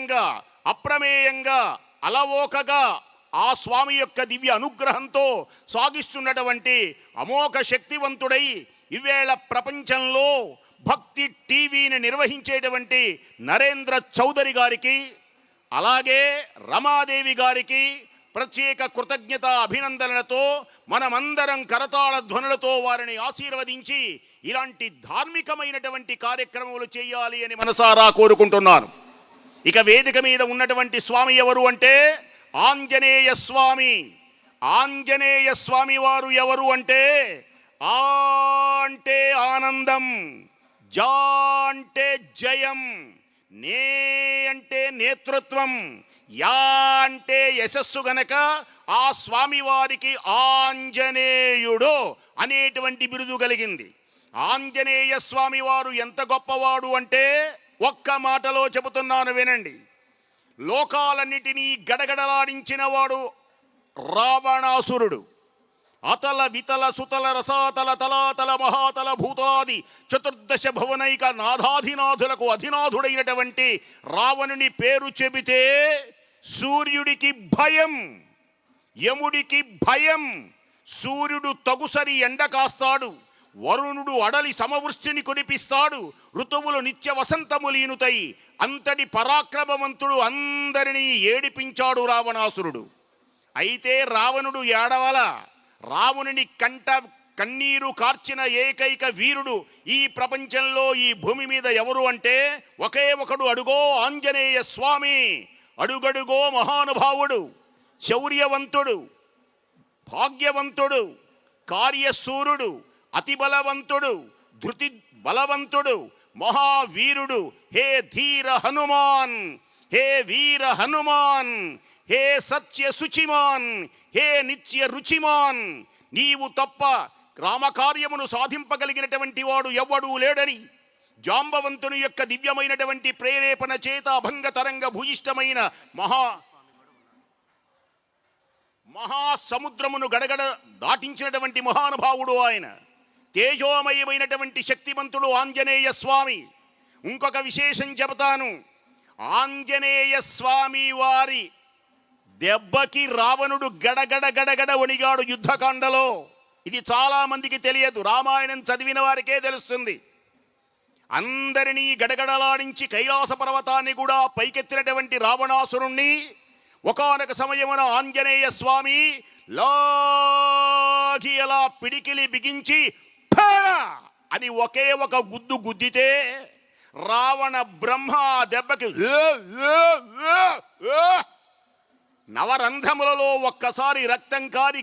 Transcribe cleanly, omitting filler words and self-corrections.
అద్వితీయంగా అప్రమేయంగా అలవోకగా ఆ స్వామి యొక్క దివ్య అనుగ్రహంతో సాగిస్తున్నటువంటి అమోఘ శక్తివంతుడై ఈవేళ ప్రపంచంలో భక్తి టీవీని నిర్వహించేటువంటి నరేంద్ర చౌదరి గారికి, అలాగే రమాదేవి గారికి ప్రత్యేక కృతజ్ఞత అభినందనలతో మనమందరం కరతాళ ధ్వనులతో వారిని ఆశీర్వదించి ఇలాంటి ధార్మికమైనటువంటి కార్యక్రమాలు చేయాలి అని మనసారా కోరుకుంటున్నాను. ఇక వేదిక మీద ఉన్నటువంటి స్వామి ఎవరు అంటే ఆంజనేయ స్వామి. ఆంజనేయ స్వామి వారు ఎవరు అంటే ఆ అంటే ఆనందం, జా అంటే జయం, నే అంటే నేతృత్వం, యా అంటే యశస్సు గనక ఆ స్వామి వారికి ఆంజనేయుడు అనేటువంటి బిరుదు కలిగింది. ఆంజనేయ స్వామి వారు ఎంత గొప్పవాడు అంటే ఒక్క మాటలో చెబుతున్నాను వినండి. లోకాలన్నిటినీ గడగడలాడించిన వాడు రావణాసురుడు. అతల వితల సుతల రసాతల తలాతల మహాతల భూతాది చతుర్దశ భువనైక నాథాధినాథులకు అధినాథుడైనటువంటి రావణుని పేరు చెబితే సూర్యుడికి భయం, యముడికి భయం. సూర్యుడు తగుసరి ఎండ కాస్తాడు, వరుణుడు అడలి సమవృష్టిని కురిపిస్తాడు, ఋతువులు నిత్య వసంతములీనుతాయి. అంతటి పరాక్రమవంతుడు, అందరినీ ఏడిపించాడు రావణాసురుడు. అయితే రావణుడు ఏడవల. రావణుని కన్నీరు కార్చిన ఏకైక వీరుడు ఈ ప్రపంచంలో ఈ భూమి మీద ఎవరు అంటే ఒకే ఒకడు, అడుగో ఆంజనేయ స్వామి. అడుగడుగో మహానుభావుడు, శౌర్యవంతుడు, భాగ్యవంతుడు, కార్యశూరుడు, అతి బలవంతుడు, ధృతి బలవంతుడు, మహావీరుడు. హే ధీర హనుమాన్, హే వీర హనుమాన్, హే సత్య శుచిమాన్, హే నిత్య రుచిమాన్, నీవు తప్ప రామకార్యమును సాధింపగలిగినటువంటి వాడు ఎవ్వడూ లేడని జాంబవంతుని యొక్క దివ్యమైనటువంటి ప్రేరేపణ చేత అభంగతరంగ భూయిష్టమైన మహాసముద్రమును గడగడ దాటించినటువంటి మహానుభావుడు ఆయన. తేజోమయమైనటువంటి శక్తిమంతుడు ఆంజనేయ స్వామి. ఇంకొక విశేషం చెబుతాను. ఆంజనేయ స్వామి వారి దెబ్బకి రావణుడు గడగడ గడగడ వణిగాడు యుద్ధకాండలో. ఇది చాలా మందికి తెలియదు, రామాయణం చదివిన వారికే తెలుస్తుంది. అందరినీ గడగడలాడించి కైలాస పర్వతాన్ని కూడా పైకెత్తినటువంటి రావణాసురుణ్ణి ఒకానొక సమయమున ఆంజనేయ స్వామి లాగి అలా పిడికిలి బిగించి అని ఒకే ఒక గుద్దు గుద్దితే రావణ బ్రహ్మ దెబ్బకి నవరంధ్రములలో ఒక్కసారి రక్తం కారి